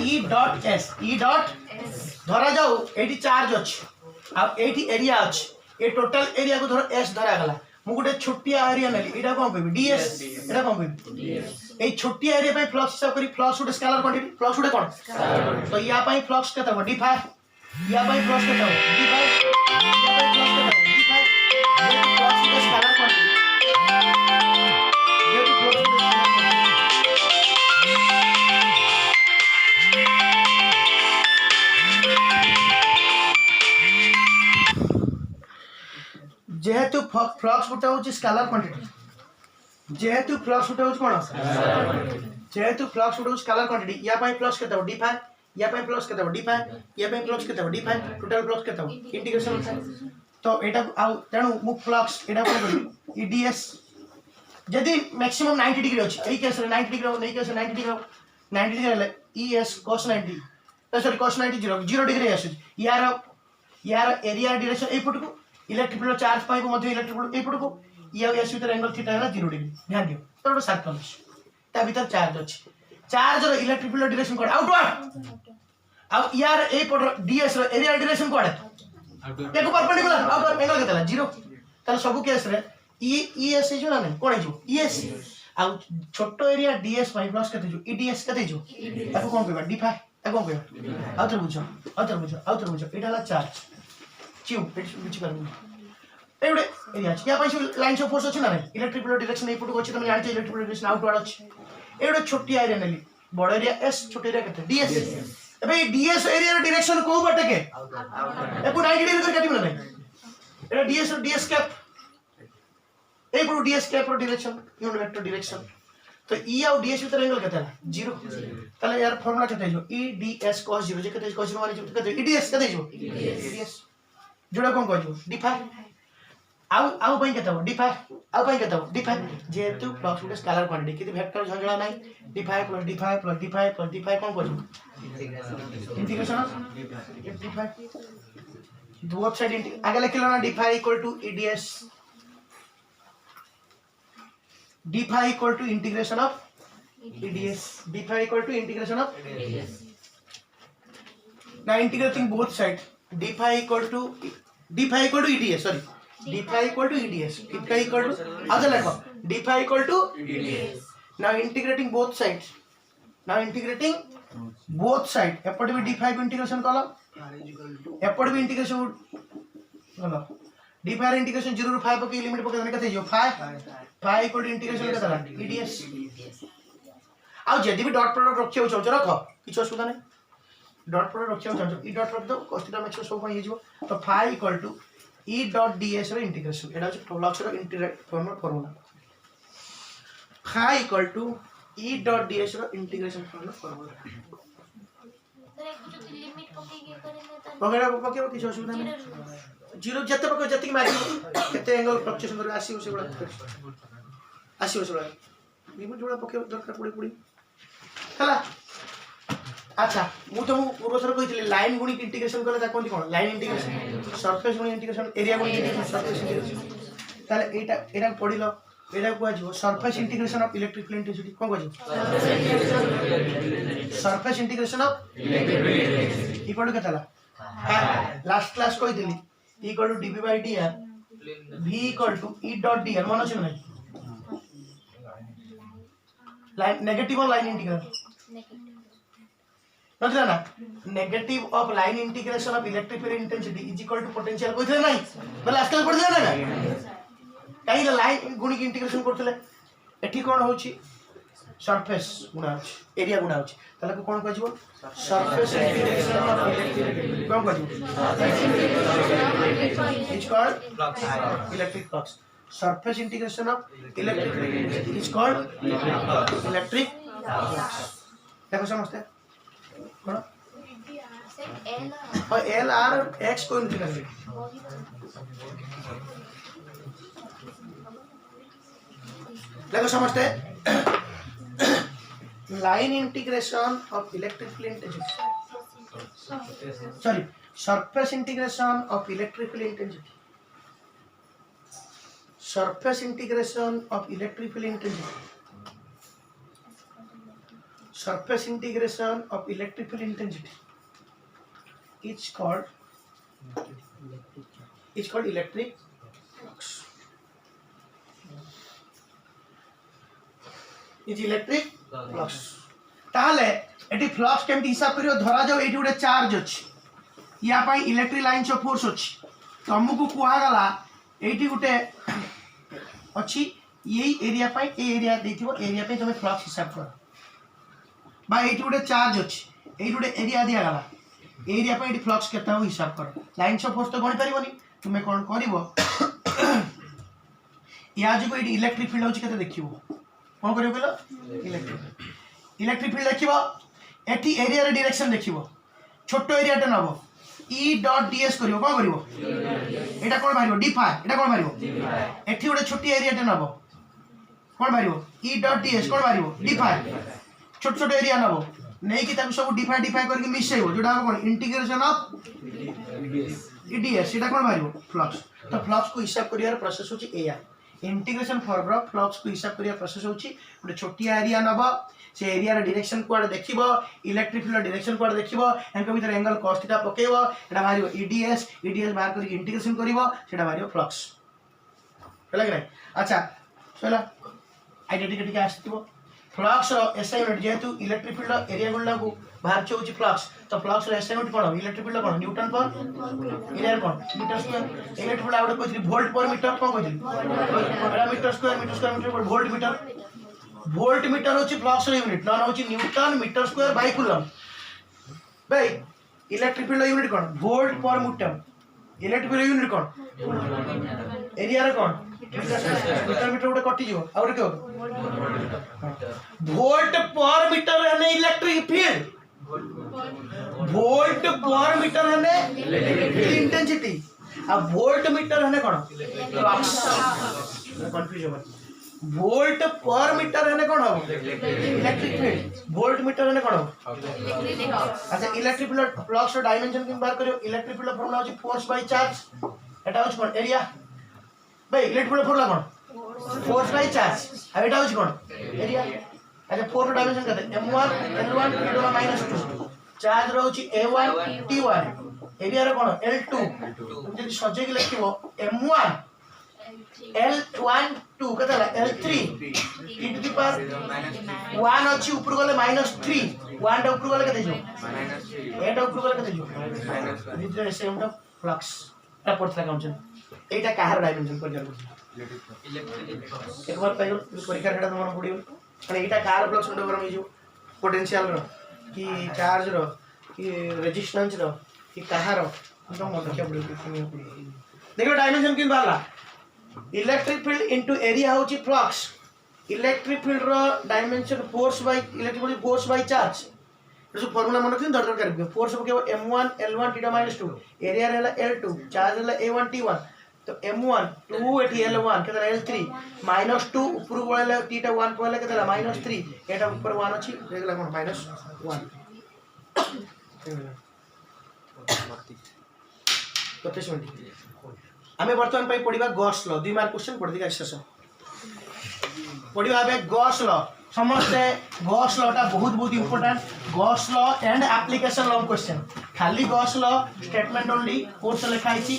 E dot S धरा जाऊ एटी चार्ज अछि अब एटी एरिया अछि ए टोटल एरिया को धरो S धरा गला मु गुटे छोटिया एरिया नेली एटा कोन कहबी DS एटा कोन कहबी DS ए छोटिया एरिया पे फ्लक्स हिसाब करी फ्लक्स उडे स्केलर क्वांटिटी फ्लक्स उडे कोन तो या पई फ्लक्स केता हो d5 या पई फ्लक्स केता हो d5 या पई फ्लक्स केता हो d5 ये फ्लक्स उडे स्केलर क्वांटिटी ये फ्लक्स उडे जेहेतु फ्लक्स गुटा होची स्केलर क्वांटिटी जेहेतु फ्लक्स गुटा होची कोन जेहेतु फ्लक्स गुटा होची स्केलर क्वांटिटी या पई फ्लक्स केता हो d5 या पई फ्लक्स केता हो d5 या पई फ्लक्स केता हो d5 टोटल फ्लक्स केता हो इंटीग्रेशन तो एटा आ तेनु मु फ्लक्स एटा कोन करी ds जदी मैक्सिमम 90 डिग्री अछि एई केस रे 90 डिग्री नै केस 90 डिग्री ले ES cos 90 sorry cos 90 0 degree आसी यार एरिया डायरेक्शन ए पट को इलेक्ट्रिक फील्ड चार्ज पाई को मध्य इलेक्ट्रिक फील्ड ए पट को या एस भीतर एंगल थीटा है 0 डिग्री ध्यान दियो तो सर्कल ता भीतर चार्ज अछि चार्ज रो इलेक्ट्रिक फील्ड डायरेक्शन कोड आउटवर्ड अब यार ए पट डीएस रो एरिया डायरेक्शन कोड एको परपेंडिकुलर आउटवर्ड एंगल केतला 0 ताले सब केस रे ई एस जो ना कोन है जो ईएस आ छोटो एरिया डीएस पाई प्लस केते जो ईडीएस केते जो ताको कोन कहबा डी5 ताको कोन कहबा आउटर बुझो एटाला चार्ज क्यू पेट बुझी पारबो एवडे एरिया या पाई लाइन्स ऑफ फोर्स अछि ना इलेक्ट्रिक फील्ड डायरेक्शन एपटो अछि तमे जानते इलेक्ट्रिक फील्ड डायरेक्शन आउटवर्ड अछि एवडे छोटी एरिया नेली बड़ एरिया एस छोटी एरिया केते डीएस एबे डीएस एरिया रो डायरेक्शन को बाटे के एको 90 डिग्री कर काटिबो ना एटा डीएस कैप ए pro ds कैप रो डायरेक्शन यूनिट वेक्टर डायरेक्शन तो e और ds भीतर एंगल केते 0 ताले यार फार्मूला केते जो e ds cos 0 जे केते cos 0 माने जो केते e ds केते जो ds जोड़ा कोन कहजो d5 आउ पई केते d5 आउ पई केते d5 जेतु प्लस गुटे स्केलर क्वांटिटी किति वेक्टर झंझड़ा नै d5 + d5 + d5 + d5 कोन कहजो इंटीग्रेशन d5 दो साइड आगे लिखला ना d5 = eds d5 = integration of eds d5 = integration of eds now integrating both sides d5 = eds sorry d5 = eds d5 = other like d5 = eds now integrating both sides एपट भी d5 को इंटीग्रेशन कलो एपट भी इंटीग्रेशन कलो d5 इंटीग्रेशन 0 ରୁ 5 पके लिमिट पके कते जो 5 = इंटीग्रेशन कते ला eds आ जदी भी डॉट प्रोडक्ट रखियो छ रखो किछ असुविधा नै डॉट प्रोडक्ट रखियो छ ई डॉट रख दो cos मैक्स सब पई हिजो तो phi = e डॉट ds रो इंटीग्रेशन एडा छ फ्लक्स रो integrate formula phi = e dot ds रो इंटीग्रेशन फार्मूला लिमिट वगैरह पके किछ असुविधा नै 0 जते पके जति मारि केते एंगल फ्लक्चुएशन कर आसी से बडा लिमिट जोड़ा पके दरकार पड़ी हला अच्छा मु तो पूर्व थर कहितले लाइन गुणिक इंटीग्रेशन करले ता कोन कोन लाइन इंटीग्रेशन सरफेस गुणिक इंटीग्रेशन एरिया गुणिक इंटीग्रेशन सरफेस इंटीग्रेशन ताले एटा पढिलो एटा को आजो surface integration of electric field intensity कोन कहजो surface integration of electric field equal के तला लास्ट क्लास कहितली equal to dv by dr v equal to e dot dr मन अछि नै line negative of line integral नथला ना negative of line integration of electric field intensity is equal to potential कहितले नै बोले आजकल पढ़ दिला ना काई लाइन गुणिक इंटीग्रेशन करथले एठी कोन होछि सरफेस गुणा अछि एरिया गुणा अछि ताले को कोन कहजिवो सरफेस इंटीग्रेशन ऑफ इलेक्ट्रिक कोन कहजिवो is called flux electric flux surface integration of electric is called electric flux देखो समझते कोन और एल आर एक्स को इंटीग्रेट देखो समझते line integration of electric field intensity sorry surface integration of electric field intensity surface integration of electric field intensity surface integration of electric field intensity it's called electric flux is electric flux ताले एटी फ्लक्स केमति हिसाब करियो धरा जाओ एटी उडे चार्ज अछि या पई इलेक्ट्रिक लाइन्स ऑफ फोर्स अछि तो हमकु कुआ गला एटी उटे अछि यही एरिया पई ए एरिया देथिबो एरिया पे तुमे फ्लक्स हिसाब कर बा एटी उडे चार्ज अछि एटी उडे एरिया दिया गला एरिया पई एटी फ्लक्स केता हो हिसाब कर लाइन्स ऑफ फोर्स तो गଣି परिबोनी तुमे कोन करिवो या जो एटी इलेक्ट्रिक फील्ड होछि केते देखिबो कोन करियो कहलो इलेक्ट्रिक फील्ड देखिबो एटी एरिया रे डायरेक्शन देखिबो छोटो एरिया टे नबो e डॉट ds करियो कोन करिवो एटा कोन मारिवो d5 एटा कोन मारिवो एठी उडे छोटी एरिया टे नबो कोन मारिवो e डॉट ds कोन मारिवो d5 छोट छोट एरिया नबो नै कि ताको सब d5 करके मिसैबो जोडा कोन integration of eds Etah cone मारिवो flux तो फ्लक्स को हिसाब करियार प्रोसेस होची एया इंटीग्रेशन फॉर्म रो फ्लक्स को हिसाब करिया प्रोसेस होची गोटे छोटिया एरिया नबो से एरिया रे डायरेक्शन कुआडे देखिबो इलेक्ट्रिक फील्ड डायरेक्शन कुआडे देखिबो एनको भीतर एंगल cos थीटा पकेइबो एटा बाहरिबो ईडीएस बाहर करी इंटीग्रेशन करिवो सेटा बाहरिबो फ्लक्स होला कि नै अच्छा चला आइडेंटिटी के आस्तिबो फ्लक्स रो एसआई यूनिट जेतु इलेक्ट्रिक फील्ड एरिया गुला को बाहर चौची फ्लक्स तो फ्लक्स रो एसआई यूनिट कोन इलेक्ट्रिक फील्ड कोन न्यूटन पर एरिया कोन metre square electric field out कोथि वोल्ट पर मीटर कोन कोथि metre square per volt metre होची फ्लक्स रो यूनिट नन होची newton metre square by coulomb भाई इलेक्ट्रिक फील्ड यूनिट कोन volt per metre electric field unit कोन एरिया रे कोन मीटर उडे कटि जो और के वोल्ट पर मीटर है electric field volt per metre है इलेक्ट्रिक इंटेंसिटी अब वोल्ट मीटर है कोन कंफ्यूज हो वोल्ट पर मीटर है कोन हो इलेक्ट्रिक फील्ड वोल्ट मीटर है कोन हो अच्छा इलेक्ट्रिक फील्ड फ्लक्स रो डायमेंशन किन बार करियो इलेक्ट्रिक फील्ड फॉर्मूला होची फोर्स बाय चार्ज एटा होची कोन एरिया भाई electric field formula cone force by charge अब एटा होची कोन एरिया अच्छा फोर रो डायमेंशन कहते m1 l1 t2 -2 चार्ज रो होची a1 t1 एरिया रे कोन l2 जदी सजे के लिखिबो m1 L1 2 कतला L3 e to the power 1 अछि ऊपर गले -3 1 टा ऊपर गले कते जो एटा ऊपर गले कते जो रिजन सेम टा फ्लक्स ता पड़थला काउंसन एटा काहर डायमेंशन कर जाबो एक बार पाइलो परीक्षा हेडा मन पडियो माने एटा कार फ्लक्स नो गरम जो पोटेंशियल रो कि चार्ज रो कि रेजिस्टेंस रो कि काहर तो मन रखिया पडियो देखो डायमेंशन किन बाला इलेक्ट्रिक फील्ड इनटू एरिया होची फ्लक्स इलेक्ट्रिक फील्ड रो dimension force by electric field force by charge जो फार्मूला मन रखिन दर कर फोर्स के m1 l1 t -2 एरिया रहला l2 चार्ज रहला a1 t1 तो m1 2 एटी l1 केतला l3 -2 ऊपर गोळले t 1 कोले केतला -3 एटा ऊपर 1 अछि रेगला कोन -1 कते मिनिट आमे वर्तमान पई पढिबा गॉस लॉ 2 मार्क क्वेश्चन पढि दिगा शेष पढिबा बे गॉस लॉ समझते गॉस लॉ टा बहुत बहुत important Gauss law and application law question खाली Gauss law statement only course लिखाई छी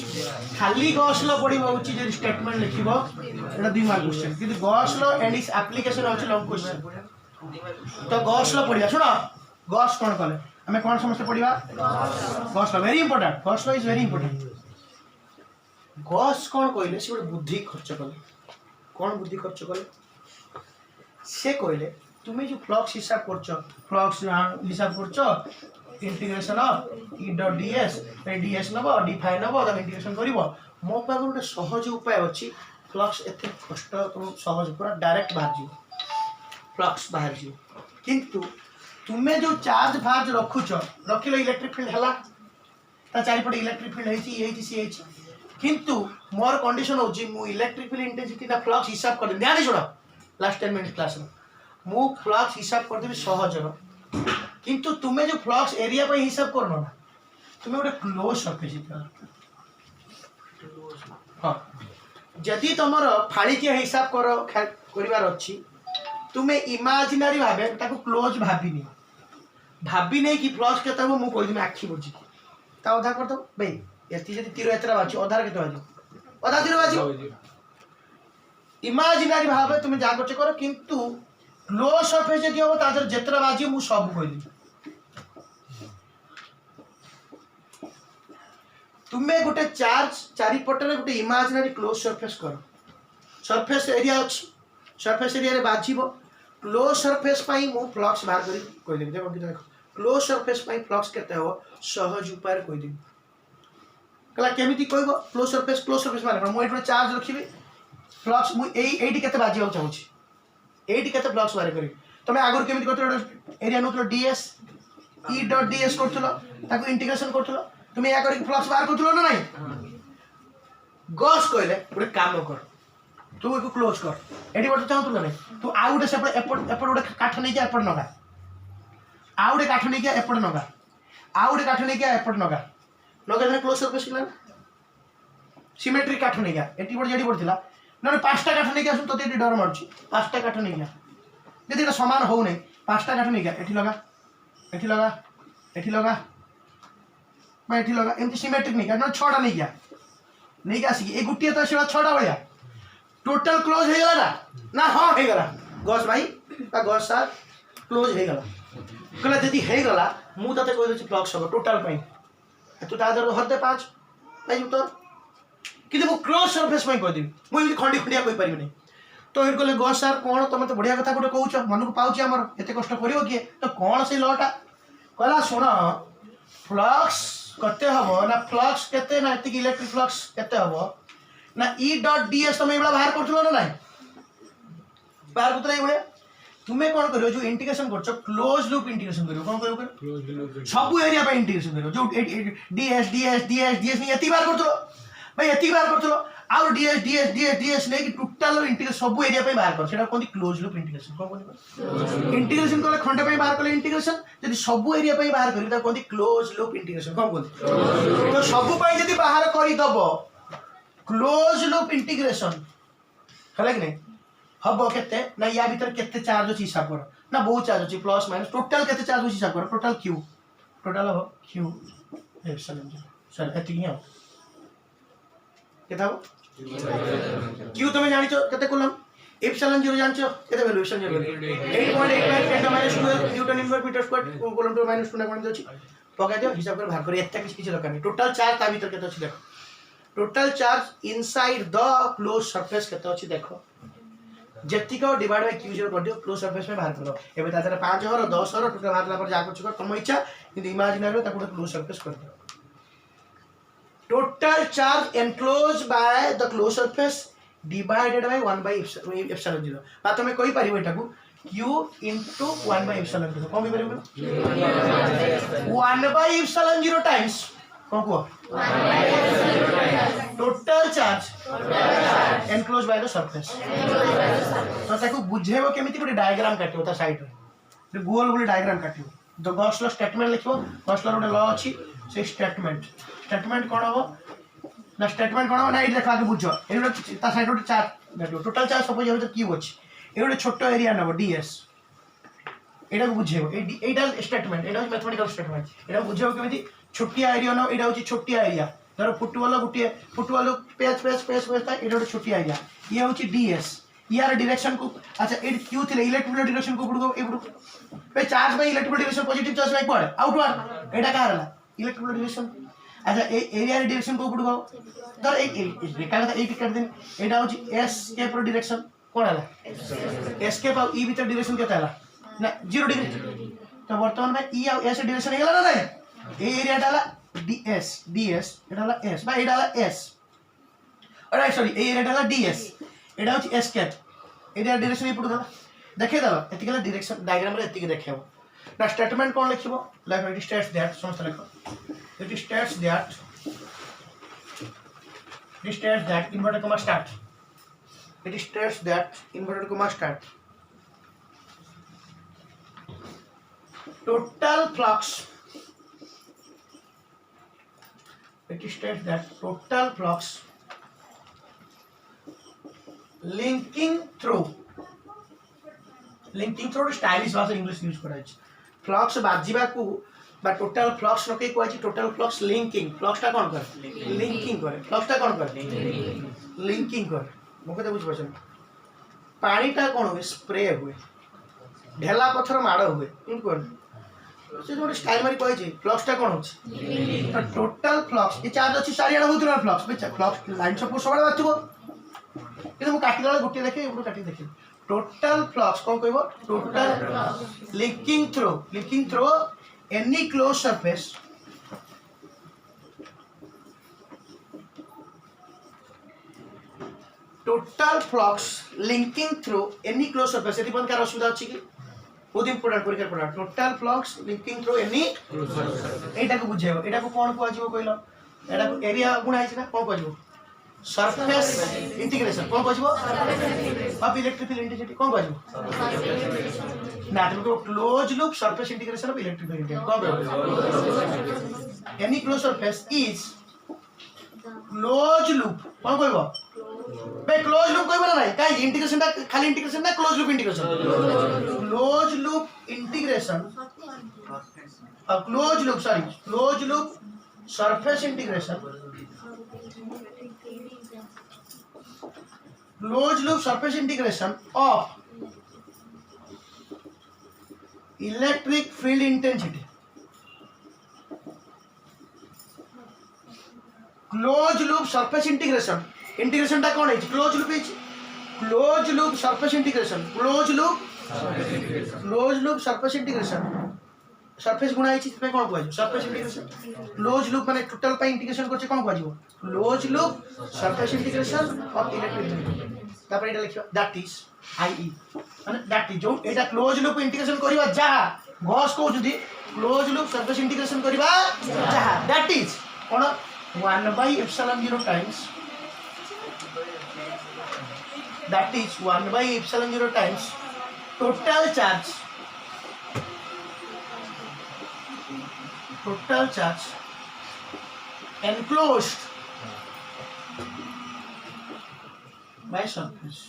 खाली गॉस लॉ पढिबा होची जे स्टेटमेंट लिखिबो एटा 2 मार्क क्वेश्चन किंतु Gauss law and its application होची लॉ क्वेश्चन तो गॉस लॉ पढिया सुनो गॉस कोन कले हमें कोन समझते पढिबा Gauss law very important Gauss law is very important Gauss कौन कहले से गोटे बुद्धि खर्च कले कौन बुद्धि खर्च कले से कहले तुम्हें जो फ्लक्स हिसाब करछ फ्लक्स हिसाब करछ integration of e dot ds ds नबो d फाइ नबो त इंटीग्रेशन करिवो मो पास गोटे सहज उपाय अछि फ्लक्स एते कष्ट तुम सहज पूरा डायरेक्ट बाहर जी फ्लक्स बाहर जी किंतु तुम्हें जो चार्ज फार्ज रखुछ रखिलो इलेक्ट्रिक फील्ड हला ता चारि पटे इलेक्ट्रिक फील्ड हेची सी हेची किंतु मोर कंडीशन होची मु इलेक्ट्रिक फील्ड इंटेंसिटी ना फ्लक्स हिसाब कर ध्यान दे सुनो लास्ट 10 मिनट क्लास में मु फ्लक्स हिसाब कर देबी सहज रो किंतु तुमे जो फ्लक्स एरिया पे हिसाब करनो ना तुमे गोटे क्लोज सरफेस हां जदी तमर फाड़ी के हिसाब करो करिवार अछि तुमे इमेजिनरी भाबे ताको क्लोज भाबी नहीं कि फ्लक्स केता हो मु कोइ दिन आखी बुझी ता उधा कर दो भाई एती जदी तीर एतरा बाची अधार केते बाजी अधा तीर बाजी इमेजिनरी भाबे तुम जा करछ करो किंतु लो सरफेस जदी हो ताजर जेतरा बाजी मु सब कहली तुमे गोटे चार्ज चारि पटरे गोटे इमेजिनरी क्लोज सरफेस करो सरफेस एरिया अछि सरफेस एरिया रे बाजीबो क्लोज सरफेस पाई मु फ्लक्स बाहर करी कहली देखो कि देखो क्लोज सरफेस पाई फ्लक्स केते हो सहज उपाय कहि दी कला केमिति कहबो क्लोज सरफेस माने मु एठो चार्ज रखिबी फ्लक्स मु एटी केते बाजी हो चाहूची एटी केते फ्लक्स बाहर करी तमे आगुर केमिति करथलो एरिया नोतलो ds e डॉट ds करथलो ताको इंटीग्रेशन करथलो तुमे या करी फ्लक्स बाहर करथलो ना नहीं गॉस कहले गोटे काम कर तू एको क्लोज कर एटी बट चाहतलो नहीं तू आउटे सेपट एपट गोटे काठ नै के एपट नगा आउटे काठ नै के एपट नगा आउटे काठ नै के एपट नगा नगा क्लोज सरफेस किला सिमेट्री काठ नै के एटी बट जेडी पड़थिला ना 5टा काठ नहीं आसुन तो डर मार्च 5टा काठ नहीं जदि ये सामान हो नहीं 5टा काठ नहीं एठी लगा एठी लगा एठी लगा एठी लगा एमती सिमेट्रिक नहीं ना 6टा नहीं आसिक ये गोटे तो 6टा भाया टोटल क्लोज हो गला ना हाँ हो गला गस भाई गस सार क्लोज हो गला कहला जदि हो गला मु तते कहि दछि फ्लक्स हो टोटल पई तू ता दर हरदे 5 पाई उत्तर कि मु क्लोज सरफेस पई कहि देबी मु एमती खंडी खंडिया कहि परिबे नहीं तो ये कहले गस सार कौन तुम तो बढ़िया कथा गोटे कहूच मन को पाऊँ आमर एत कष्ट कर किए तो कौन से लटा कहला शुण फ्लक्स केते हम ना फ्लक्स केते ना एतिक इलेक्ट्रिक फ्लक्स केते हम ना ई डॉट डीएस तुम ये बाहर करथलो ना नहीं बाहर करथलो ये तुम्हें कौन करियो जो इंटीग्रेशन करछो क्लोज लूप इंटीग्रेशन करियो कौन करियो सब एरिया पे इंटीग्रेशन करियो जो डीएस डीएस डीएस डीएस नहीं एति बार करथलो भाई एति बार करथलो आउ डीएस डीएस डीएस डीएस नहीं कि टोटल इंटीग्रेशन सब एरिया पे बाहर कर सेटा कोन क्लोज लूप इंटीग्रेशन कोन कोन इंटीग्रेशन कले खंडे पे बाहर कले इंटीग्रेशन यदि सब एरिया पे बाहर करी त कोन क्लोज लूप इंटीग्रेशन कोन कोन तो सब पे यदि बाहर करी दबो क्लोज लूप इंटीग्रेशन हला कि नहीं हबो केते ना या भीतर केते चार्ज अछि हिसाब कर ना बहुत चार्ज अछि प्लस माइनस टोटल केते चार्ज अछि हिसाब कर टोटल क्यू टोटल हो क्यू एप्सिलॉन सर एति ही हो केता हो क्यू तुम जानि छो केते कुलम एप्सिलॉन 0 जानि छो केते value epsilon 0 8.85 10 minus 12 newton inverse metre square coulomb to minus 2 ना कोन अछि पका दियो हिसाब कर भाग कर एत्ता किछ दरकार नहीं टोटल चार्ज ता भीतर केते अछि देखो total charge inside the close surface केते अछि देखो जेतिक डिवाइड बाय q0 कर दियो क्लोज सरफेस में बाहर करो एबे ताजरा 5 और 10 और टोटल बाहर ला पर जा कुछ कर तुम इच्छा कि इमेजिनरी ताको क्लोज सरफेस कर दियो total charge enclosed by the closed surface divided by 1 by epsilon 0 बा तुम कहि परिबो एटा को q into 1 by epsilon 0 cone परिबो 1 by epsilon 0 times कोन को 1 by epsilon 0 times total charge enclosed by the surface तो ताको बुझेबो केमिति गोटे डायग्राम काटियो ता साइड रे गोल गोल डायग्राम काटियो तो गॉस लॉ स्टेटमेंट लिखो गॉस लॉ गोटे लॉ अछि से स्टेटमेंट कौन हो ना स्टेटमेंट कौन हो ना ये देखा के बुझो ए ता साइड रे चार्ज देखो टोटल चार्ज सपोज ये तो क्यू अछि ए गोटे छोटो एरिया नबो डीएस एटा को बुझेबो एटा स्टेटमेंट एटा मैथमेटिकल स्टेटमेंट एटा बुझेबो केमिति छोटिया एरिया न एटा होची छोटिया एरिया धरो फुटबॉल गुटिए football page page page page ता एटा गोटे छोटिया एरिया ये होची डीएस यार डायरेक्शन को अच्छा ए क्यू थिले इलेक्ट्रिकल डायरेक्शन को पड़गो ए पे charge by electrical direction positive charge by पड़ आउटवर्ड एटा का हला इलेक्ट्रिकल डायरेक्शन अच्छा ए एरिया डायरेक्शन को पड़गो धर एक रेखा का एक कर दिन एटा होची एस के पर डायरेक्शन कोन हला एस के पाव ई भीतर डायरेक्शन केता हला ना 0 डिग्री तो वर्तमान में ई और एस डायरेक्शन हेला ना नहीं ए एरिया डाला डीएस डीएस एटा हला एस बा एटा हला एस राइट सॉरी ए एरिया डाला डीएस एटा होची एस के एरिया डायरेक्शन ई पड़गला देखे दला एतिकला डायरेक्शन डायग्राम रे एतिक देखेबो ना स्टेटमेंट कोन लिखिबो लाइक इट स्टेट्स दैट समस्त लिखो it states that inverted comma start it states that inverted comma start total flux it states that total flux linking through stylish भाषा इंग्लिश यूज कराइ फ्लक्स बाजिबा को बा टोटल फ्लक्स नके कोइ टोटल फ्लक्स लिंकिंग फ्लक्स ता कोन कर लिंकिंग करे फ्लक्स ता कोन कर लिंकिंग कर मोके त बुझ परछन पानी ता कोन हो स्प्रे हुए ढेला पत्थर माड़ हुए इन कोन से जो स्टाइल मारी कोइ फ्लक्स ता कोन होछ तो टोटल फ्लक्स ये चार्ज अछि सारियाडा होतरा फ्लक्स लाइन सपोज सबडा बाथबो किंतु मु काटी दला गुटी देखे उडो काटी देखे टोटल फ्लक्स कौन कहबो total linking through any close surface total flux linking through any close surface एति बन कार असुविधा अछि कि बहुत इंपोर्टेंट परिकार पड़ा total flux linking through any एटा को बुझेबो एटा को कोन को आजिबो कहलो एटा को एरिया गुणा आइछ ना कोन को आजिबो सरफेस इंटीग्रेशन कौन कहबो अब इलेक्ट्रिक फील्ड इंटेंसिटी कौन कहबो ना तुमको close loop surface integration of electric field कौन कहबो any close surface is close loop कौन कहबो बे क्लोज लूप कहबो ना नहीं काई इंटीग्रेशन ता खाली इंटीग्रेशन ना close loop integration close loop integration close loop surface integration close loop surface integration of electric field intensity close loop surface integration integration टा कौन है close loop surface integration close loop surface integration surface गुणा है पे कौन कहजो सरफेस इंटीग्रेशन क्लोज लूप माने टोटल पे इंटीग्रेशन करछे कौन कहजो close loop surface integration of electric field तापर एटा लिखियो दैट इज आईई माने दैट इज जो एटा क्लोज लूप इंटीग्रेशन करबा जहा बॉस को जदी क्लोज लूप सरफेस इंटीग्रेशन करबा जहा दैट इज कोन 1/ε0 times that is 1/ε0 times total charge enclosed by surface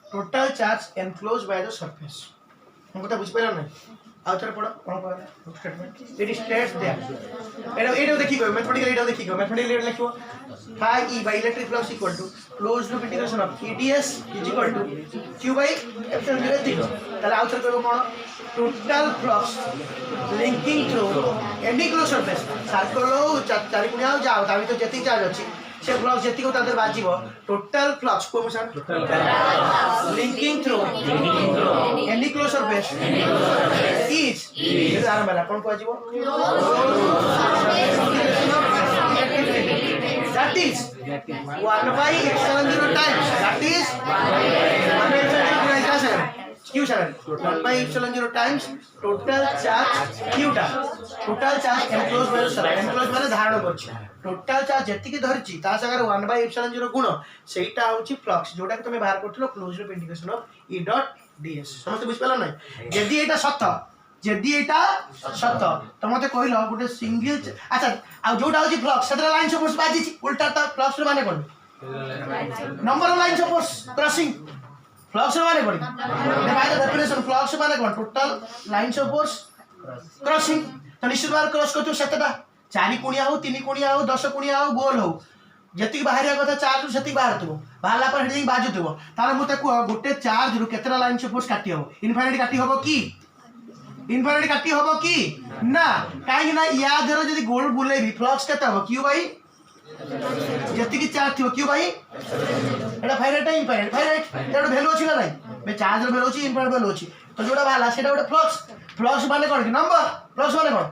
total charge enclosed by the surface हम কথা বুঝ পাইলা না আউটার পড়ো কোন পড়া statement it is states there এটা দেখি কই ম্যাথমেটিক্যালি এটা দেখি কই ম্যাথমেটিক্যালি এটা লিখো phi e by electric flux equal to closed loop integration of EDS is equal to q by epsilon 0 0 তাহলে আউটার করব কোন total flux linking through any close surface circle চারি কোণে আও যাও তার ভিতর যেতি চার্জ আছে সে ফ্লাক্স যেতি কো তাদের বাজিব টোটাল ফ্লাক্স কোন sir linking through any close surface is এটা আর মেলা কোন কোয়াজিব that is 1/ε0 times that is 1/ε0 q sir 1/ε0 times total charge q টা total charge enclosed by the enclosed মানে ধারণ করছে total charge যেতিকি ধরছি তা সাগরে 1/ε0 গুণ সেইটা হচ্ছে ফ্লাক্স যেটা তুমি বাহার করছিল close loop integration of e dot ds সমস্ত বুঝ পেলা না যদি এটা সত্য তোমাতে কইলো গোটে সিঙ্গেল আচ্ছা আর যেটা হচ্ছে ফ্লাক্স সেটা লাইন অফ ফোর্স বাজিছি উল্টাটা ফ্লাক্স মানে কোন number of lines of force crossing flux মানে কোন বাই দ্য ডেফিনিশন flux মানে কোন total lines of force crossing তো নিশ্চিত ভাবে ক্রস করছো সেটা 4 কোণিয়া হোক 3 কোণিয়া হোক 10 কোণিয়া হোক গোল হোক যেতিকি বাহারিয়া কথা চার্জ সেতিকি বাহারতব বাহারলা পর হেডিং বাজুতব তাহলে মতে গোটে চার্জ রু কেতটা লাইনস অফ ফোর্স কাটি হবো ইনফাইনাইট কাটি হবো কি इनफाइनाइट काटी हबो की ना काहे ना या धरो जदी गोल बुलेबी फ्लक्स केते हबो क्यू भाई जति की चार्ज थियो क्यू भाई एटा फाइनाइट फाइनाइट एटा वैल्यू अछि ना नहीं बे चार्ज रो वैल्यू अछि इनफाइनाइट वैल्यू अछि तो जोडा भाला सेटा गोटे फ्लक्स माने कोन नंबर फ्लक्स माने कोन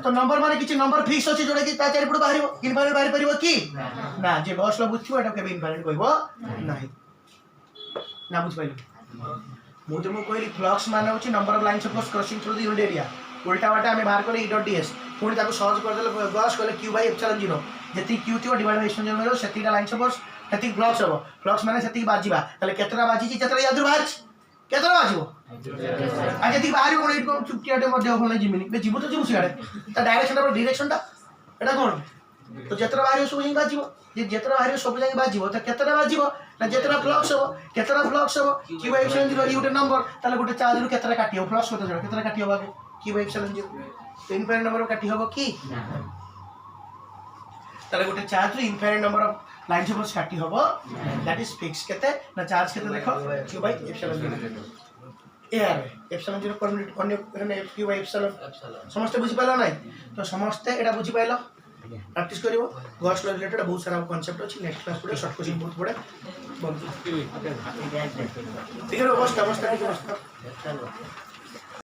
तो नंबर माने किछि नंबर फिक्स अछि जोडा की ता चारि पड बाहरिबो इनफाइनाइट बाहरि परिबो की ना जे बस लो बुझिबो एटा केबे इनफाइनाइट कहबो नाही ना बुझ पाइलो मु तुमको कहली फ्लक्स माने होची number of lines of force crossing through the unit area उल्टा वाटा हमें बाहर करे e डॉट ds पुणी ताको सहज कर देले बस कहले q बाय एप्सिलॉन 0 जति q थियो डिवाइड बाय एप्सिलॉन 0 सेतिका लाइंस ऑफ फोर्स सेतिक फ्लक्स हो फ्लक्स माने सेतिक बाजीबा ताले केतरा बाजीची केतरा यादुर बाहर केतरा बाजीबो आ जति बाहर कोन इट को चुपटियाटे मध्ये होले जिमिनी बे जीवो तो जीवो सियाडे ता डायरेक्शन ता एटा कोन तो जेतरा बाहर सब जिंग बाजीबो जे जेतरा बाहर सब जिंग बाजीबो त केतरा बाजीबो ना जेतरा फ्लक्स हो q बाय एप्सिलॉन 0 ई गोटे नंबर ताले गोटे चार्ज रु केतरा काटी हो फ्लक्स होता केतरा काटी हो आगे q बाय एप्सिलॉन 0 तो इनफाइनाइट नंबर काटी हो की ताले गोटे चार्ज रु infinite number of lines of force काटी हो दैट इज फिक्स केते ना चार्ज केते देखो q bye epsilon 0 AR epsilon 0 अन्य q बाय एप्सिलॉन समस्त बुझी पालो नै तो समस्त एटा बुझी पाइलो प्रैक्टिस करिवो गॉस लॉ रिलेटेड बहुत सारा कांसेप्ट अछि नेक्स्ट क्लास पड़े शॉर्ट क्वेश्चन बहुत पड़े ठीक है अवस्था